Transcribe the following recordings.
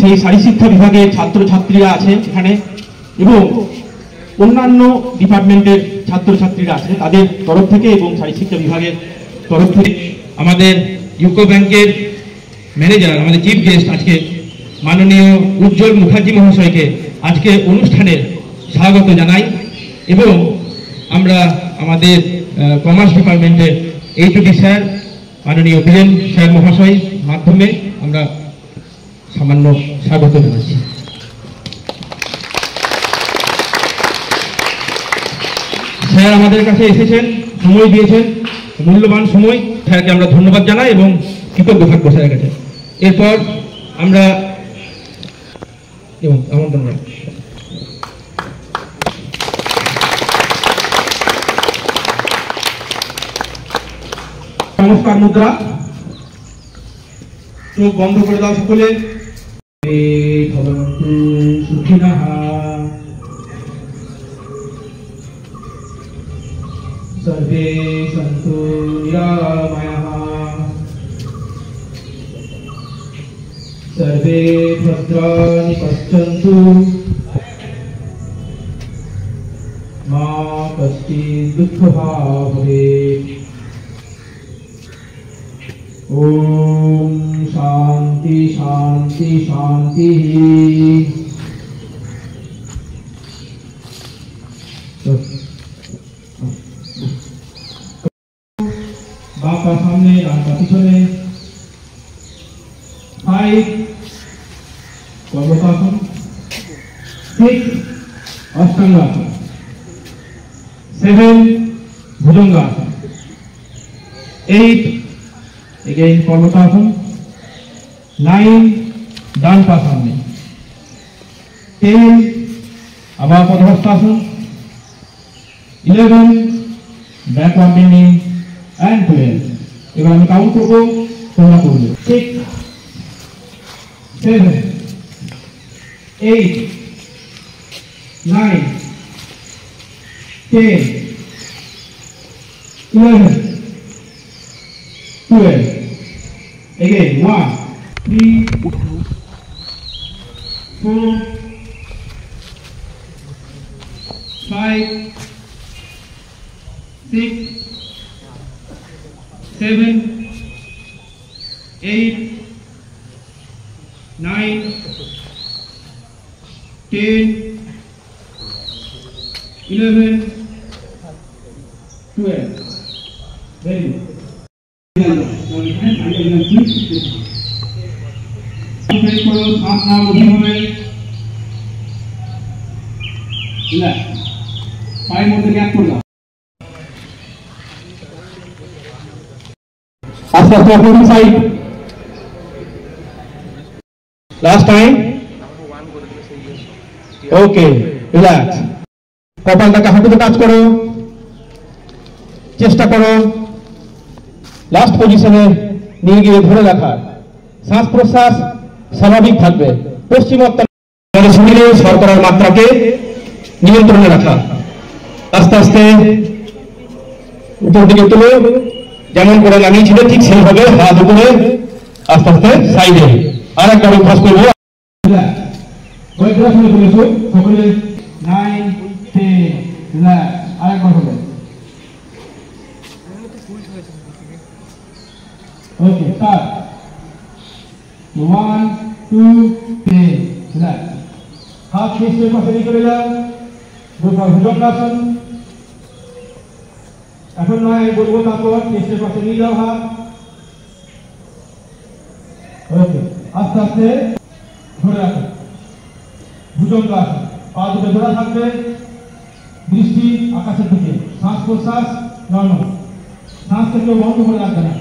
সেই শারীর শিক্ষা বিভাগের ছাত্রছাত্রীরা আছে এখানে এবং অন্যান্য ডিপার্টমেন্টের ছাত্রছাত্রীরা আছে তাদের তরফ থেকে এবং শারীর শিক্ষা বিভাগের তরফ থেকে আমাদের ইউকো ব্যাংকের ম্যানেজার আমাদের চিফ গেস্ট আজকে মাননীয় উজ্জ্বল মুখার্জি মহাশয়কে আজকে অনুষ্ঠানের স্বাগত জানাই এবং আমরা আমাদের কমার্স ডিপার্টমেন্টের এইচওডি স্যার মাননীয় বীরেন স্যার মহাশয় মাধ্যমে আমরা সামান্য স্বাগত জানাচ্ছি। স্যার আমাদের কাছে এসেছেন, সময় দিয়েছেন, মূল্যবান সময়, স্যারকে আমরা ধন্যবাদ জানাই এবং কৃতজ্ঞ থাকবো স্যারের কাছে। এরপর আমরা এবং আমন্ত্রণ নমস্কার মুদ্রা, চোখ বন্ধ করে দাও সকলে। সর্বে সন্তু নিরাময়াঃ, সর্বে ভদ্রাণি পশ্যন্তু, মা কশ্চিৎ দুঃখভাগ্ ভবেৎ। ओम शांति शांति शांति। बापा सामने आका पिछने 5 पर्वतासन, 6 अष्टांगासन, 7 भुजंगासन, 8 again पर्वतासन, 9 डान पासन, 10 अभा पद्महस्तासन, 11 बैकवर्ड बेंडिंग एंड 12। এবার আমি কাউন্ট করব, তোমরা করবে। 6 7 8 9 10 11 12 again 1 3 4 5 6 7 8 9 10 11 12 very good। Last time. Okay, relax. কপালটাকে হাঁটুতে টাচ করো, চেষ্টা করো লাস্ট পজিশনে নিয়ে গিয়ে ধরে রাখা। শ্বাস প্রশ্বাস স্বাভাবিক থাকবে। পশ্চিমোত্তর শরীরে শর্করার মাত্রাকে নিয়ন্ত্রণে রাখা। আস্তে আস্তে উপর দিকে তুলে, যেমন করে নামিয়েছিল ঠিক সেইভাবে হাত উপরে আস্তে আস্তে সাইডে। আর একবার অভ্যাস করবো। সকলে 9 10 আর একবার হবে। Okay start 1 2 3 relax। हाथ खींचते पासे निकले जाओ, दोनों भुजंगासन। এখন নয় বলবো, তারপর চেষ্টের পাশে নিয়ে যাও হাত। ওকে আস্তে আস্তে ধরে রাখো ভুজঙ্গাসন। পা দুটো ধরা থাকবে, দৃষ্টি আকাশের দিকে। শ্বাস প্রশ্বাস নর্মাল, শ্বাসকে কেউ বন্ধ করে রাখবে না।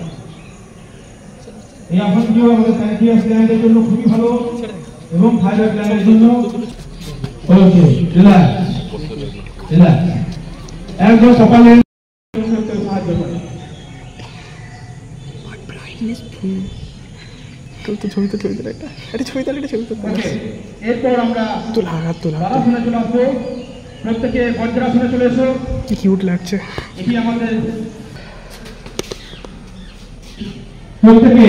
এই আসনটিও আমাদের প্যানক্রিয়াস গ্ল্যান্ডের জন্য খুবই ভালো এবং থাইরয়েড গ্ল্যান্ডের জন্য। Okay relax relax. একদম সকালে সাহায্য করে। এরপর আমরা বারাসনে চলে আসবো। প্রত্যেকে বজ্রাসনে চলে এসো। কি কিউট লাগছে। এটি আমাদের প্রত্যেকে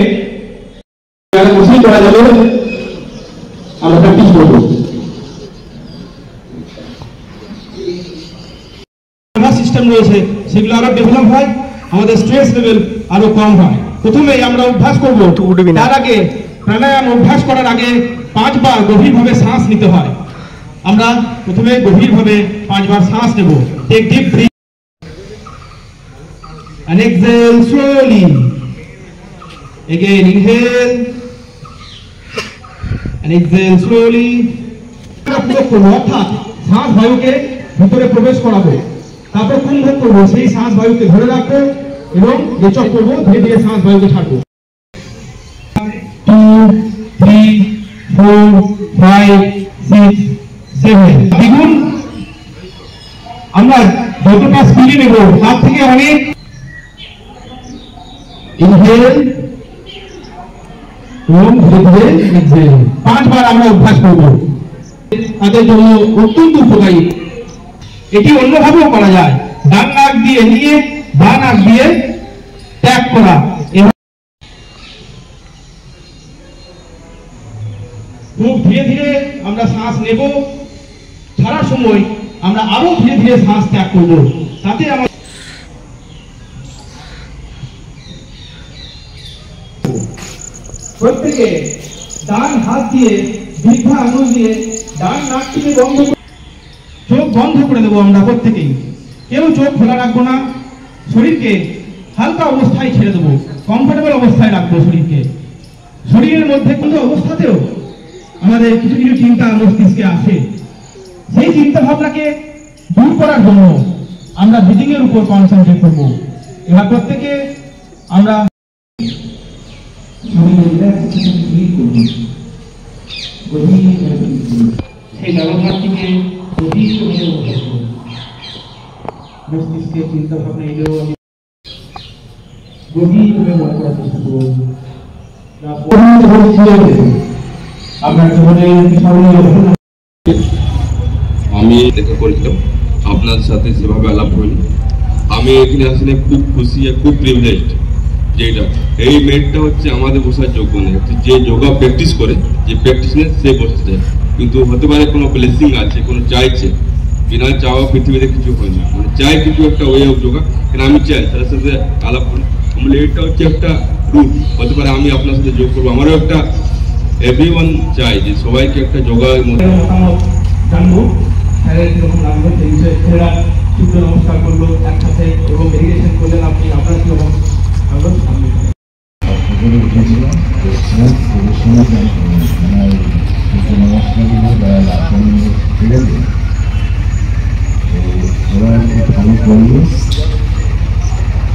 বসেই করা যাবে। আমরা প্র্যাকটিস করবো। সিস্টেম রয়েছে সেগুলো আরো ডেভেলপ হয়, আমাদের স্ট্রেস লেভেল আরো কম হয়। প্রথমেই আমরা অভ্যাস করব, তার আগে প্রাণায়াম অভ্যাস করার আগে 5 বার গভীরভাবে শ্বাস নিতে হয়। আমরা প্রথমে গভীরভাবে 5 বার শ্বাস নেব। Take deep breath and exhale slowly. Again inhale and exhale slowly. অর্থাৎ শ্বাস বায়ুকে ভিতরে প্রবেশ করাবো, তারপর কুম্ভক করবো, সেই শ্বাস বায়ুকে ধরে রাখবো এবং রেচক করবো, ধীরে ধীরে শ্বাস বায়ুকে ছাড়বো। 2 3 4 5 6 7 দ্বিগুণ আমরা যতটা স্পিডে নেব তার থেকে অনেক। ইনহেল এবং ধীরে ধীরে এক্সহেল 5 বার আমরা অভ্যাস করব। তাদের জন্য অত্যন্ত উপকারী। এটি অন্যভাবেও করা যায়, ডান নাক দিয়ে নিয়ে বাঁ নাক দিয়ে ত্যাগ করা। খুব ধীরে ধীরে আমরা শ্বাস নেব, ছাড়ার সময় আমরা আরো ধীরে ধীরে শ্বাস ত্যাগ করব। তাতে আমরা প্রত্যেকে ডান হাত দিয়ে বৃদ্ধা আঙুল দিয়ে ডান নাকটিকে বন্ধ করে চোখ বন্ধ করে দেবো। আমরা প্রত্যেকেই কেউ চোখ খোলা রাখবো না, শরীরকে হালকা অবস্থায় ছেড়ে দেবো, কমফোর্টেবল অবস্থায় রাখবো শরীরকে। শরীরের মধ্যে কোনো অবস্থাতেও আমাদের কিছু কিছু চিন্তা মস্তিষ্কে আসে, সেই চিন্তা ভাবনাকে দূর করার জন্য আমরা ব্রিদিং এর উপর কনসেন্ট্রেট করবো। এবার প্রত্যেকে আমরা সেই ব্যবহারটিকে মস্তিষ্কে চিন্তা ভাবনা এলেও আমি গভীরভাবে মনে করার চেষ্টা করবো। আপনার জীবনে আমি দেখা করেছিলাম, আপনার সাথে সেভাবে আলাপ হয়নি। আমি এখানে আসলে খুব খুশি আর খুব প্রিভিলেজড। যেটা এই মেয়েটা হচ্ছে আমাদের বসার যোগ্য নেই, যে যোগা প্র্যাকটিস করে, যে প্র্যাকটিস নেই সে বসতে চায়, কিন্তু হতে পারে কোনো ব্লেসিং আছে, কোনো চাইছে। বিনা চাওয়া পৃথিবীতে কিছু হয় না, মানে চাই কিছু একটা ওয়ে অফ যোগা, কিন্তু আমি চাই তার সাথে আলাপ করি। বলে এটা হচ্ছে একটা রুট, হতে পারে আমি আপনার সাথে যোগ করবো। আমারও একটা এভরিওয়ান চাই যে সবাইকে একটা যোগার মধ্যে জানবো স্যারের যখন লাগবে সেই বিষয়ে ছেলেরা সূর্য নমস্কার করলো একসাথে এবং মেডিটেশন করলেন। আপনি আপনার কি রকম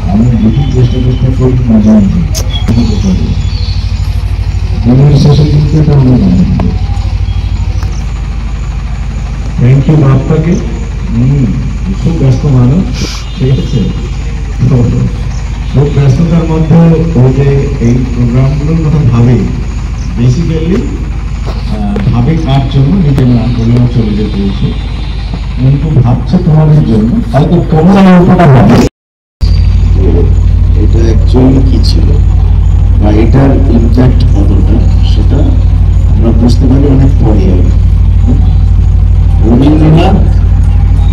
আমি বেশি চেষ্টা করি না জানি শেষে কিন্তু এটা আমরা জানি। থ্যাংক ইউ আপনাকে, খুব ব্যস্ত মানুষ, ঠিক আছে। খুব ব্যস্ততার মধ্যে ও যে এই প্রোগ্রামগুলোর কথা ভাবে, বেসিক্যালি ভাবে কার জন্য, নিজের না করলেও চলে যেতে হয়েছে, কিন্তু ভাবছে তোমাদের জন্য, হয়তো তোমরা ওটা ভাবে এটা অ্যাকচুয়ালি কি ছিল বা এটার ইম্প্যাক্ট কতটা সেটা আমরা বুঝতে পারি অনেক পরে। রবীন্দ্রনাথ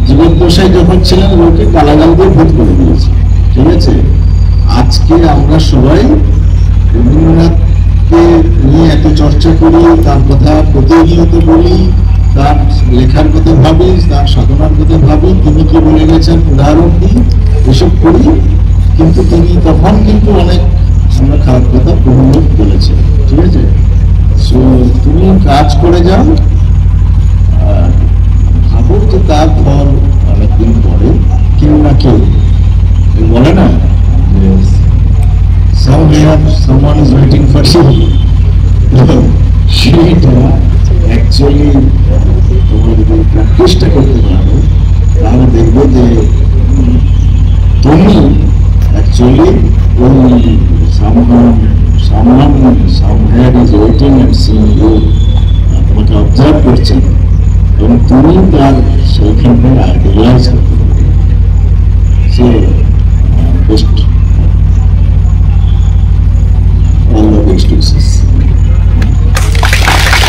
জীবদ্দশায় যখন ছিলেন লোকে গালাগাল দিয়ে ভোট করে দিয়েছে, ঠিক আছে। আজকে আমরা সবাই রবীন্দ্রনাথকে নিয়ে এত চর্চা করি, তার কথা প্রতিনিয়ত বলি, তার লেখার কথা ভাবি, তার সাধনার কথা ভাবি, তিনি কি বলে গেছেন উদাহরণ দিই, এসব করি। কিন্তু তিনি তখন কিন্তু অনেক আমরা খারাপ কথা বহু বলেছে, ঠিক আছে। সো তুমি কাজ করে যাও, ভাবো যে তার ফল অনেকদিন পরে কেউ না কেউ বলে না যে someone is waiting for you, সেটা অ্যাকচুয়ালি তোমরা যদি প্র্যাকটিসটা করতে পারো তাহলে দেখবো যে তুমি actually somewhere is waiting and seeing you, তোমাকে অবজার্ভ করছেন এবং তুমি তার সেইখানটা রিয়েলাইজ করতে পারবে। So best, all the best wishes.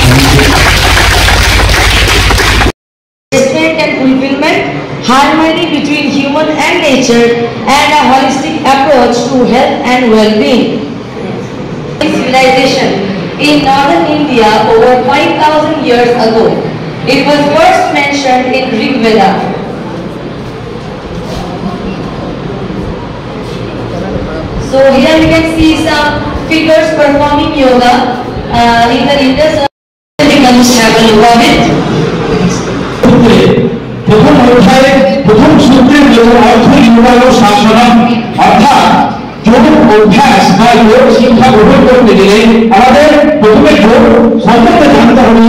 Thank you. between human and nature and a holistic approach to health and well-being. Civilization in northern India over 5,000 years ago. It was first mentioned in Rig Veda. So here we can see some figures performing yoga in the Indus. Becomes have a look of it. প্রথম অধ্যায়ে প্রথম সূত্রের যোগ অর্থ যোগায় শাসনম অর্থাৎ যোগ অভ্যাস বা যোগ শিক্ষা গ্রহণ করতে গেলে আমাদের প্রথমে যোগ সম্পর্কে জানতে হবে,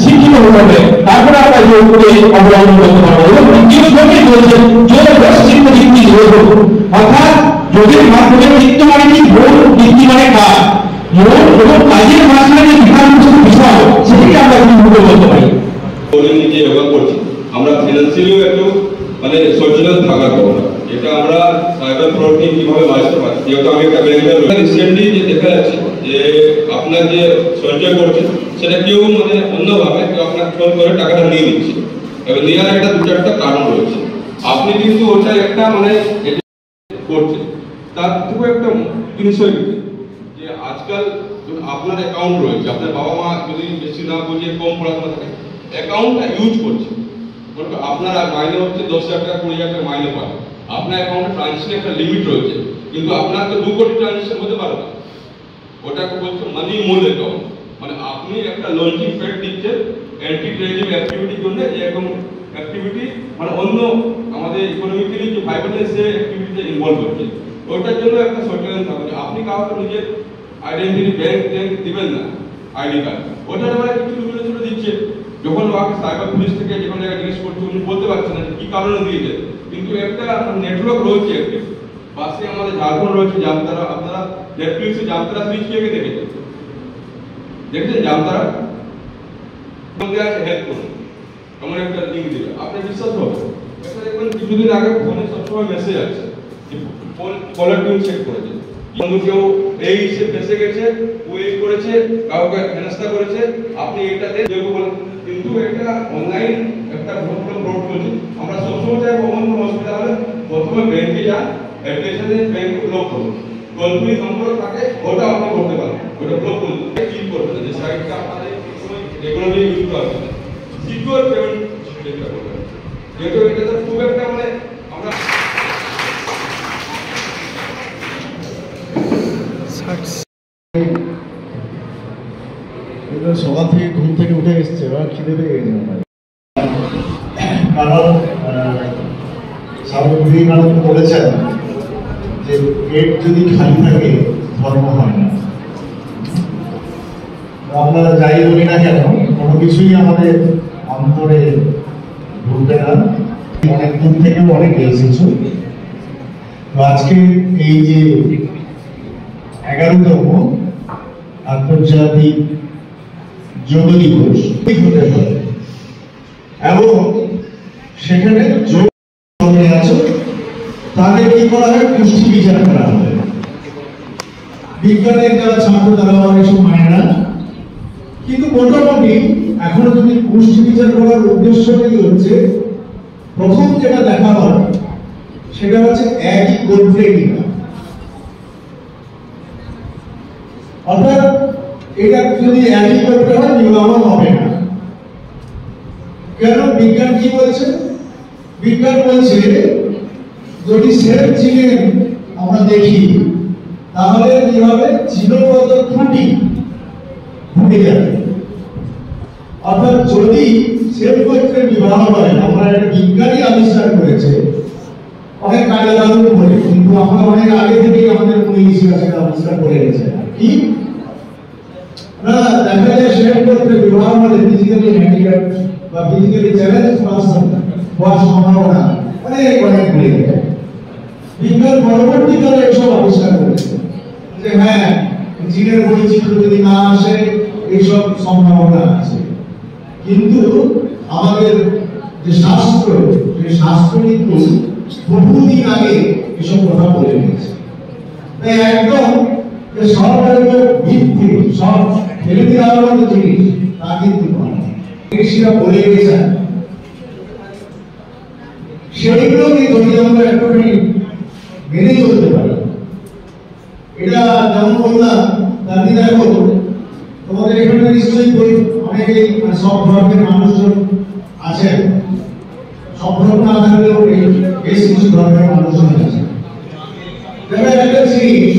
শিক্ষিত হতে হবে, তারপরে আমরা যোগকে অবলম্বন করতে পারবো। এবং দ্বিতীয় শ্লোকে বলছে যোগ চিত্ত বৃত্তি যোগ, অর্থাৎ যোগের মাধ্যমে চিত্ত মানে কি, যোগ বৃত্তি মানে কাজ, যোগ এবং কাজের মাঝখানে যে বিষয় সেটাকে আমরা কিন্তু বলতে পারি। নিজে যোগা করছি, আমরা ফিনান্সিয়ালিও একটু মানে সচেতন থাকার কথা, এটা আমরা সাইবার ফ্রড নিয়ে কিভাবে বাঁচতে পারি। যেহেতু আমি একটা ব্যাংকের রিসেন্টলি যে দেখা যাচ্ছে যে আপনার যে সঞ্চয় করছে সেটা কেউ মানে অন্যভাবে কেউ আপনার ফোন করে টাকাটা নিয়ে নিচ্ছে, এবার নেওয়ার একটা দু চারটা কারণ রয়েছে। আপনি কিন্তু ওটা একটা মানে করছেন, তার থেকে একটা জিনিসই যে আজকাল আপনার অ্যাকাউন্ট রয়েছে, আপনার বাবা মা যদি বেশি না বুঝে কম পড়াশোনা থাকে অ্যাকাউন্টটা ইউজ করছে, আপনার মাইনে হচ্ছে 10,000 টাকা 20,000 টাকা মাইনে পান, আপনার অ্যাকাউন্টে ট্রানজেকশন একটা লিমিট রয়েছে, কিন্তু আপনার তো 2 কোটি ট্রানজেকশন হতে পারে না, ওটাকে বলছে মানি মোল অ্যাকাউন্ট। মানে আপনি একটা লঞ্চিং প্যাড দিচ্ছেন অ্যান্টি টেররিজম অ্যাক্টিভিটির জন্য, এরকম অ্যাক্টিভিটি মানে অন্য আমাদের ইকোনমিক্যালি যে ভাইব্রেন্স অ্যাক্টিভিটিতে ইনভলভ হচ্ছে, ওটার জন্য একটা সচেতন থাকবে। আপনি কাউকে নিজের আইডেন্টিটি ব্যাংক দিবেন না, আইডি কার্ড, ওটার মানে কিছু ছোট দিচ্ছে, যখন ওকে সাইবার পুলিশ থেকে যখন জায়গায় জিজ্ঞেস করছে উনি বলতে পারছেন না কি কারণে দিয়েছে, কিন্তু একটা নেটওয়ার্ক রয়েছে একটি পাশে আমাদের ঝাড়খণ্ড রয়েছে জামতারা, আপনারা নেটফ্লিক্সে জামতারা সিরিজ কে দেখেছেন, দেখেছেন জামতারা হেল্প করুন, এমন একটা লিঙ্ক দিবে, আপনি বিশ্বাস হবে এটা দেখবেন কিছুদিন আগে ফোনে সবসময় মেসেজ আছে কলার টিউন চেক করেছে, বন্ধু কেউ এই সে ফেসে গেছে, ও এই করেছে, কাউকে হেনস্থা করেছে, আপনি এটাতে দেখবো বলেন, কিন্তু এটা অনলাইন একটা ফ্রড চলছে। আমরা সবসময় চাইবো অন্য হসপিটালে প্রথমে ব্যাংকে যান, অ্যাপ্লিকেশনে ব্যাংক ব্লক করুন, টোল ফ্রি নম্বর থাকে ওটা আপনি করতে পারেন, ওটা ব্লক করুন, ক্লিক করবেন যে সাইটটা আপনাদের রেগুলারলি ইউজ করতে হবে, সিকিউর পেমেন্ট চেষ্টা করবেন। যেহেতু এটা খুব একটা মানে আমরা সকাল থেকে ঘুম থেকে উঠে এসছে, ওরা খিদে পেয়ে গেছে, কারণ স্বামী বিবেকানন্দ বলেছেন যে পেট যদি খালি থাকে ধর্ম হয় না। আমরা যাই বলি না কেন, কোনো কিছুই আমাদের অন্তরে ঢুকবে না। অনেক দিন থেকে অনেকে এসেছো, তো আজকে এই যে 11তম আন্তর্জাতিক যোগ দিবস হতে পারে এবং সেখানে যোগ আছে, তাদের কি করা হয়, পুষ্টি বিচার করা হয়। বিজ্ঞানের যারা ছাত্র তারা এসব মানে না, কিন্তু মোটামুটি এখনো যদি পুষ্টি বিচার করার উদ্দেশ্যটাই হচ্ছে, প্রথম যেটা দেখা হয় সেটা হচ্ছে একই গোত্রে কিনা, অর্থাৎ এটা যদি একই গোত্রে হয় নিয়ম হবে না। কেন? বিজ্ঞান কি বলছে? বিজ্ঞান বলছে যদি সেম জিনে আমরা দেখি তাহলে কি হবে, জিনগত ত্রুটি ঘটে যাবে। অর্থাৎ যদি সেম গোত্রের বিবাহ হয়, আমরা একটা বিজ্ঞানী আবিষ্কার করেছে অনেক কাজে লাগুন বলে, কিন্তু আমরা অনেক আগে থেকেই আমাদের পরিবেশিকা সেটা আবিষ্কার করে গেছে কি না, দেখা যায় সেম গোত্রের বিবাহ হলে ফিজিক্যালি হ্যান্ডিক্যাপ বা ফিজিক্যালি চ্যালেঞ্জ পারসন হওয়ার সম্ভাবনা অনেক বেড়ে যায়। বিজ্ঞান পরবর্তীকালে এসব আবিষ্কার করেছে যে হ্যাঁ, জিনের বৈচিত্র্য যদি না আসে এইসব সম্ভাবনা আছে, কিন্তু আমাদের যে শাস্ত্র, সেই শাস্ত্র কিন্তু বহুদিন আগে এসব কথা বলে নিয়েছে। তাই একদম সব ভিত্তি সব ফেলে দেওয়ার মতো জিনিস তা কিন্তু ঋষিরা বলে গেছেন, সেইগুলোকে যদি আমরা একটুখানি মেনে চলতে পারি, এটা যেমন বললাম, তাহলে দেখো তোমাদের এখানে নিশ্চয়ই অনেকেই সব ধর্মের মানুষজন আছেন, সব ধর্ম না থাকলেও বেশ কিছু ধর্মের মানুষজন আছে। তবে একটা জিনিস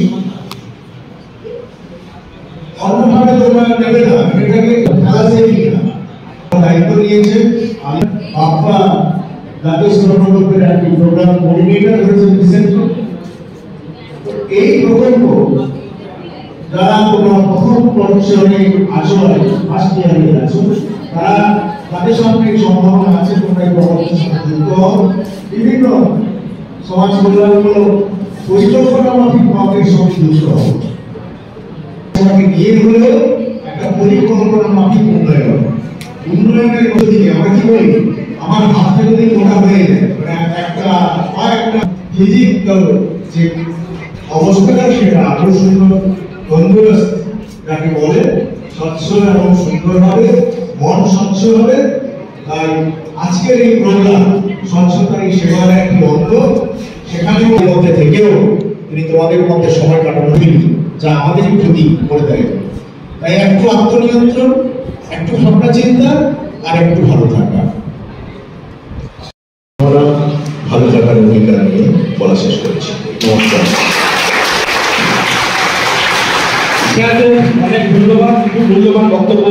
অন্যভাবে তোমরা নেবে না, এটাকে খেলা শেখি না, দায়িত্ব নিয়েছে। আমি বাপ্পা জাতীয় প্রকল্পের একটি প্রোগ্রাম কোঅর্ডিনেটর হয়েছেন রিসেন্টলি। এই প্রকল্প যারা তোমরা প্রথম পর্যায়ে আছো, ফার্স্ট ইয়ারে আছো, তারা তাদের সঙ্গে সম্ভাবনা আছে তোমরা এই প্রকল্পের সাথে যুক্ত হও। বিভিন্ন সমাজ কল্যাণমূলক পরিকল্পনা মাফিক মাফিক সঙ্গে যুক্ত হও। তোমাকে নিয়ে হলেও একটা পরিকল্পনা মাফিক উন্নয়নের মধ্যে দিয়ে আমরা কি বলি, আমার হাতটা যদি মোটা হয়ে যায়, একটা ফিজিক্যাল যে অবস্থাটা সেটা আরো সুন্দর তন্দুরস্ত যাকে বলে, স্বচ্ছ এবং সুন্দর হবে, মন স্বচ্ছ হবে। তাই আজকের এই প্রোগ্রাম স্বচ্ছতার এই সেবার একটি অঙ্গ, সেখানে মধ্যে থেকেও তিনি তোমাদের মধ্যে সময় কাটানো যা আমাদের ক্ষতি করে দেয়। তাই একটু আত্মনিয়ন্ত্রণ, একটু ভাবনা চিন্তা আর একটু ভালো থাকা। আমরা ভালো থাকার ভূমিকা নিয়ে বলা শেষ করেছি। নমস্কার। স্যারদের অনেক ধন্যবাদ, খুব মূল্যবান বক্তব্য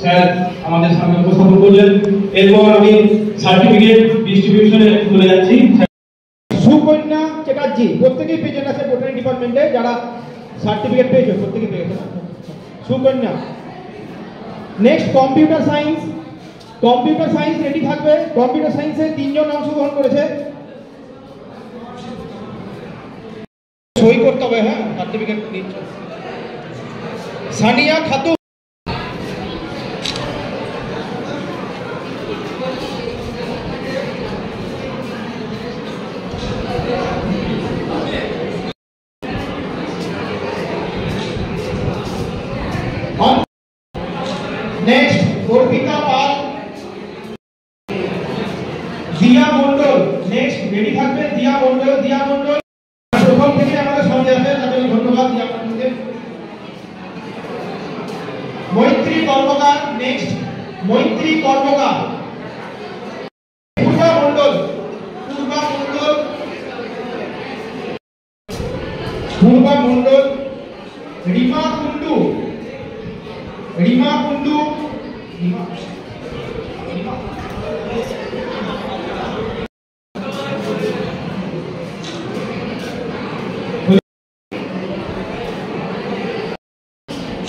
স্যার আমাদের সামনে উপস্থাপন করলেন। এরপর আমি সার্টিফিকেট ডিস্ট্রিবিউশনে চলে যাচ্ছি। সুকন্যা চ্যাটার্জি, প্রত্যেকেই পেয়েছেন আছে বোটানি ডিপার্টমেন্টে, যারা সার্টিফিকেট পেয়েছে প্রত্যেকেই পেয়েছে Sukanya. Next computer science, computer science ready থাকবে। কম্পিউটার সায়েন্সে 3 জন অংশগ্রহণ করেছে, সই করতে হবে। হ্যাঁ, সার্টিফিকেট নিচ্ছে সানিয়া খাতুন। নেক্সট অর্পিতা পাল, দিয়া মন্ডল। নেক্সট রেডি থাকবে দিয়া মন্ডল। দিয়া মন্ডল প্রথম থেকে আমাদের সঙ্গে আছে, তাদের ধন্যবাদ দিয়া মন্ডলকে। মৈত্রী কর্মকার, নেক্সট মৈত্রী কর্মকার। পূর্বা মন্ডল, পূর্বা মন্ডল, পূর্বা মন্ডল। রিমা কুন্ডু, রিমা কুন্ডু,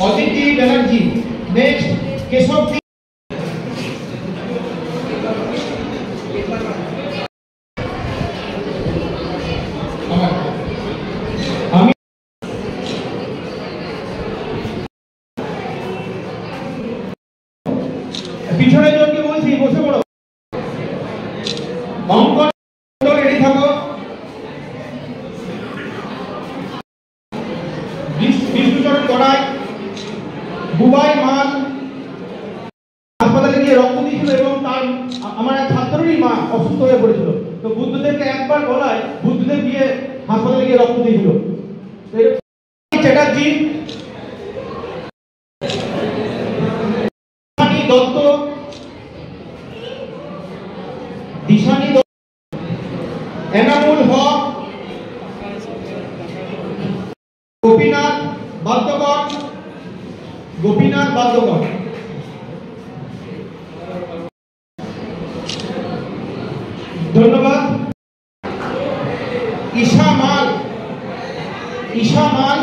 অদিতি ব্যানার্জি। নেক্সট কেশব। আমি পিছনের জনকে বলছি বসে পড়ো। অঙ্কন রেডি থাকো। বিষ্ণুচরণ গড়াই, বুবাই মান হাসপাতালে গিয়ে রক্ত দিয়েছিল এবং তার আমার এক ছাত্রেরই মা অসুস্থ হয়ে পড়েছিল। তো বুদ্ধদেবকে একবার বলায় বুদ্ধদেব গিয়ে হাসপাতালে গিয়ে রক্ত দিয়েছিল। চ্যাটার্জি, দত্ত, দিশানি দত্ত, এনামুল হক, গোপীনাথ বাদ্যকর, গোপীনাথ বাদ্যকর। ধন্যবাদ। ঈশা মাল, ঈশা মাল।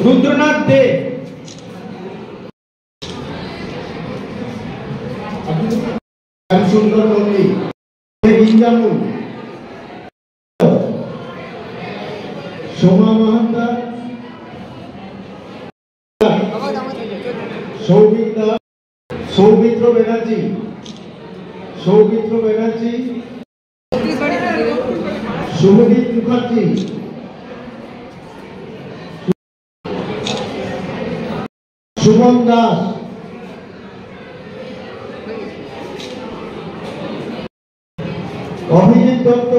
Rudranath De, Sundar Mallick, Soma Mahata, Soumitra Banerjee, Soumitra Banerjee, Subhadeep Mukherjee, Suman Das, Abhijit Dutta,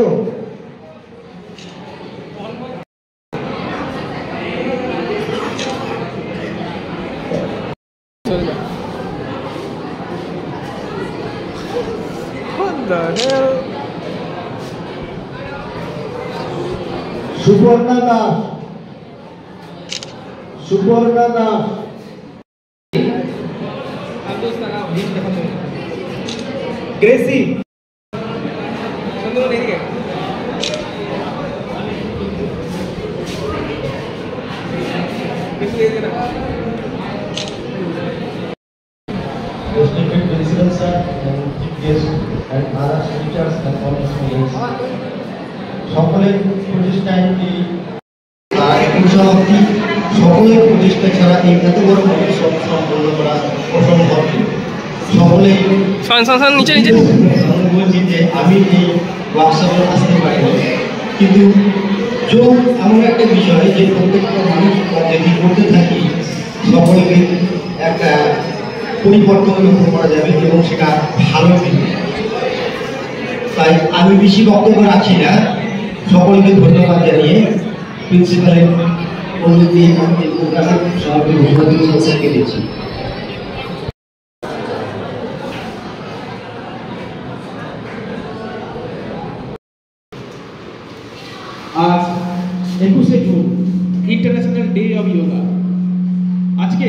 Suparna Das, Suparna Das, Gracy, respected principal sir and chief guest and other teachers and all students. সকলের প্রচেষ্টায় সকলের প্রচেষ্টা ছাড়া এই এত বড় উৎসব সম্পন্ন করা অসম্ভব। সকলে নিচে নিচে বলছি যে আমি এই ওয়ার্কশপে আসতে পারি, কিন্তু যোগ এমন একটা বিষয় যে প্রত্যেকটা মানুষ যদি করতে থাকি সকলকে একটা পরিবর্তন লক্ষ্য করা যাবে এবং সেটা ভালো দিবে। তাই আমি বেশি বক্তব্য রাখছি না, সকলকে ধন্যবাদ জানিয়ে প্রিন্সিপালের অনুমতি সভাপতি ঘোষণা দিচ্ছি। আজ 21শে June International Day of Yoga. আজকে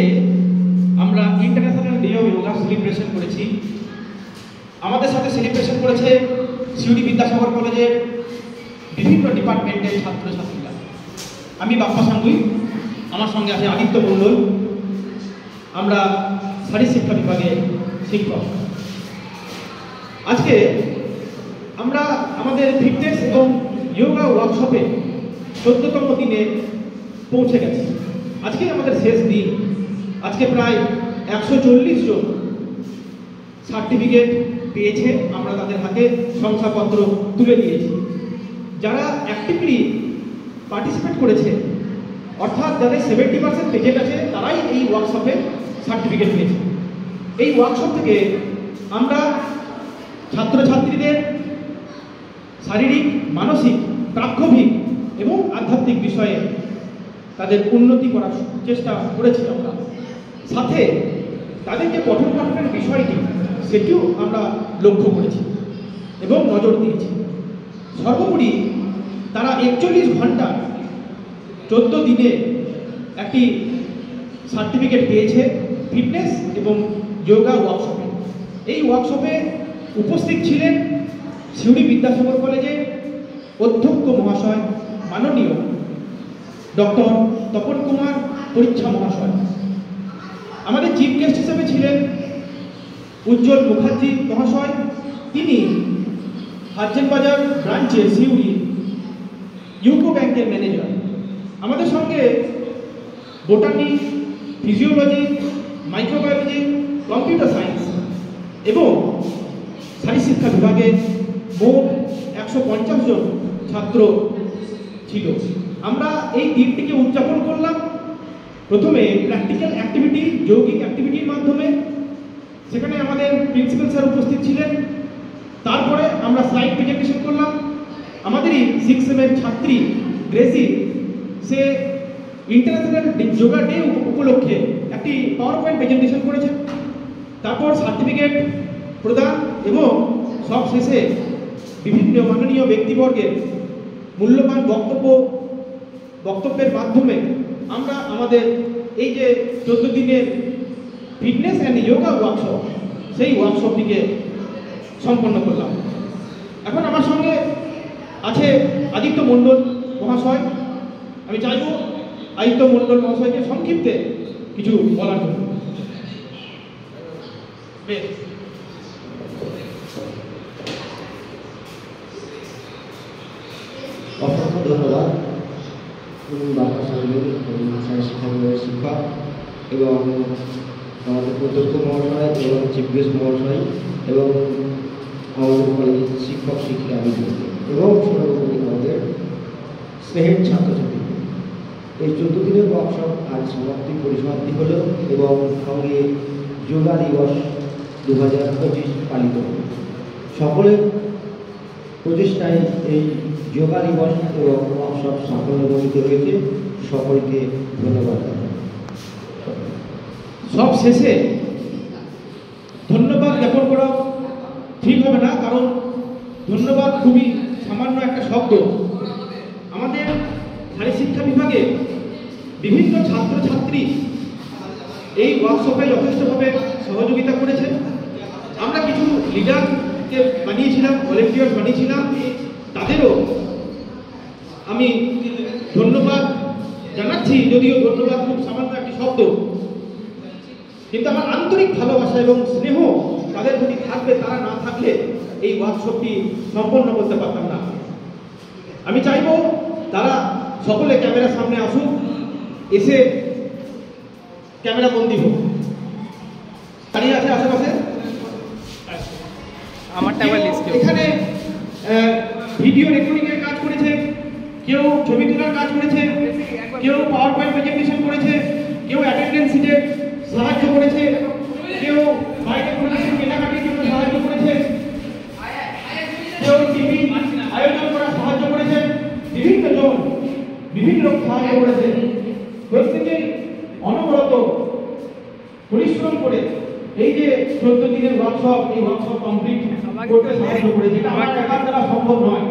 আমরা International Day of Yoga celebration করেছি। আমাদের সাথে সেলিব্রেশন করেছে সিউড়ি বিদ্যাসাগর কলেজের বিভিন্ন ডিপার্টমেন্টের ছাত্রছাত্রীরা। আমি বাপ্পা সাঙ্গুই, আমার সঙ্গে আছে আদিত্য মণ্ডল, আমরা শারীর শিক্ষা বিভাগের শিক্ষক। আজকে আমরা আমাদের ফিটনেস এবং যোগা ওয়ার্কশপে 14তম দিনে পৌঁছে গেছি। আজকে আমাদের শেষ দিন। আজকে প্রায় 140 জন সার্টিফিকেট পেয়েছে, আমরা তাদের হাতে শংসাপত্র তুলে দিয়েছি। যারা অ্যাক্টিভলি পার্টিসিপেট করেছে, অর্থাৎ যাদের 70% পেজেন্ট আছে, তারাই এই ওয়ার্কশপে সার্টিফিকেট পেয়েছে। এই ওয়ার্কশপ থেকে আমরা ছাত্রছাত্রীদের শারীরিক, মানসিক, প্রাক্ষবিক এবং আধ্যাত্মিক বিষয়ে তাদের উন্নতি করার চেষ্টা করেছি আমরা। সাথে তাদের যে পঠন পাঠনের বিষয়টি, সেটিও আমরা লক্ষ্য করেছি এবং নজর দিয়েছি। সর্বোপরি তারা 41 ঘন্টা 14 দিনে একটি সার্টিফিকেট পেয়েছে ফিটনেস এবং যোগা ওয়ার্কশপে। এই ওয়ার্কশপে উপস্থিত ছিলেন সিউড়ি বিদ্যাসাগর কলেজের অধ্যক্ষ মহাশয় মাননীয় ডক্টর তপন কুমার পরীক্ষা মহাশয়। আমাদের চিফ গেস্ট হিসেবে ছিলেন উজ্জ্বল মুখার্জি মহাশয়, তিনি হাজেনবাজার ব্রাঞ্চে সিউড়ি ইউকো ব্যাংকের ম্যানেজার। আমাদের সঙ্গে botany, physiology, microbiology, computer science এবং শারীর শিক্ষা বিভাগে মোট 150 জন ছাত্র ছিল। আমরা এই দিনটিকে উদযাপন করলাম প্রথমে প্র্যাকটিক্যাল অ্যাক্টিভিটি, যৌগিক অ্যাক্টিভিটির মাধ্যমে। সেখানে আমাদের প্রিন্সিপাল স্যার উপস্থিত ছিলেন। তারপরে আমরা স্লাইড প্রেজেন্টেশন করলাম। আমাদেরই 6 সেমের ছাত্রী গ্রেসি, সে ইন্টারন্যাশনাল যোগা ডে উপলক্ষে একটি পাওয়ার পয়েন্ট প্রেজেন্টেশন করেছে। তারপর সার্টিফিকেট প্রদান এবং সব শেষে বিভিন্ন মাননীয় ব্যক্তিবর্গের মূল্যবান বক্তব্যের মাধ্যমে আমরা আমাদের এই যে 14 দিনের ফিটনেস অ্যান্ড যোগা ওয়ার্কশপ, সেই ওয়ার্কশপটিকে সম্পন্ন করলাম। এখন আমার সঙ্গে আছে আদিত্য মণ্ডল মহাশয়। আমি চাইব আদিত্য মণ্ডল মহাশয়কে সংক্ষিপ্তে কিছু বলার জন্য। অসংখ্য ধন্যবাদ। বাংলা সাংবাদিক ভাষায় শিক্ষা বিভাগের শিক্ষক এবং আমাদের প্রত্যক্ষ মহাশয় এবং চিফ গেস্ট মহাশয় এবং আমাদের কলেজের শিক্ষক শিক্ষিকা এবং সর্বোপরি আমাদের স্নেহের ছাত্রছাত্রী। এই 14 দিনের ওয়ার্কশপ আজ পরিসমাপ্তি হল এবং সঙ্গে যোগা দিবস 2025 পালিত হল। সকলের প্রচেষ্টায় এই যোগা দিবস এবং ওয়ার্কশপ সাফল্যমণ্ডিত হয়েছে। সকলকে ধন্যবাদ। সব শেষে ধন্যবাদ জ্ঞাপন করা ঠিক হবে না, কারণ ধন্যবাদ খুবই সামান্য একটা শব্দ। আমাদের নারী শিক্ষা বিভাগে বিভিন্ন ছাত্রছাত্রী এই ওয়ার্কশপে যথেষ্টভাবে সহযোগিতা করেছে। আমরা কিছু লিডারকে বানিয়েছিলাম, ভলেন্টিয়ার বানিয়েছিলাম, তাদেরও আমি ধন্যবাদ জানাচ্ছি, যদিও ধন্যবাদ খুব সামান্য একটি শব্দ, কিন্তু আমার আন্তরিক ভালোবাসা এবং স্নেহ তাদের প্রতি থাকবে। তারা না থাকলে এই ওয়ার্কশপটি সম্পন্ন করতে পারতাম না। আমি চাইব তারা সকলে ক্যামেরার সামনে আসুক, এসে ক্যামেরা বন্দি হোক। দাঁড়িয়ে আছে আশেপাশে এখানে ভিডিও রেকর্ডিং এর কাজ করেছে, কেউ ছবি তোলার কাজ করেছে, কেউ পাওয়ার পয়েন্ট প্রেজেন্টেশন করেছে, কেউ অ্যাটেন্ডেন্স শিটে সাহায্য করেছে, কেউ বাইরে পরিবেশন কেনাকাটির জন্য সাহায্য করেছে, কেউ টিভি আয়োজন করার সাহায্য করেছে, বিভিন্ন জন বিভিন্ন লোক সাহায্য করেছে। প্রত্যেকেই অনবরত পরিশ্রম করে এই যে 14 দিনের ওয়ার্কশপ, এই ওয়ার্কশপ কমপ্লিট করতে সাহায্য করেছে। এটা আমার একার দ্বারা সম্ভব নয়।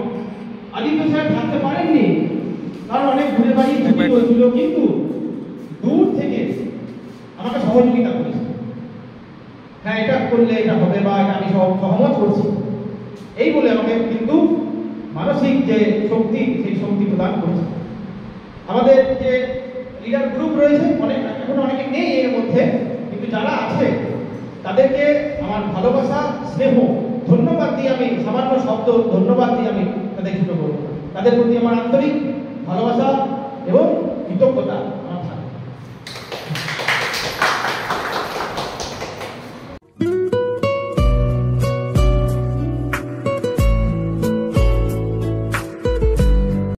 আদিত্য স্যার থাকতে পারেননি, কারণ অনেক ঘুরে বাড়ি ছুটি হয়েছিল, কিন্তু দূর থেকে আমাকে সহযোগিতা করেছে। হ্যাঁ, এটা করলে এটা হবে, বা এটা আমি সহমত করছি, এই বলে আমাকে কিন্তু মানসিক যে শক্তি, সেই শক্তি প্রদান করেছে। আমাদের যে লিডার গ্রুপ রয়েছে, এখন অনেকে নেই এর মধ্যে, কিন্তু যারা আছে তাদেরকে আমার ভালোবাসা, স্নেহ, ধন্যবাদ দিয়ে আমি সামান্য শব্দ ধন্যবাদ দিয়ে আমি তাদের ছোট করব। তাদের প্রতি আমার আন্তরিক ভালোবাসা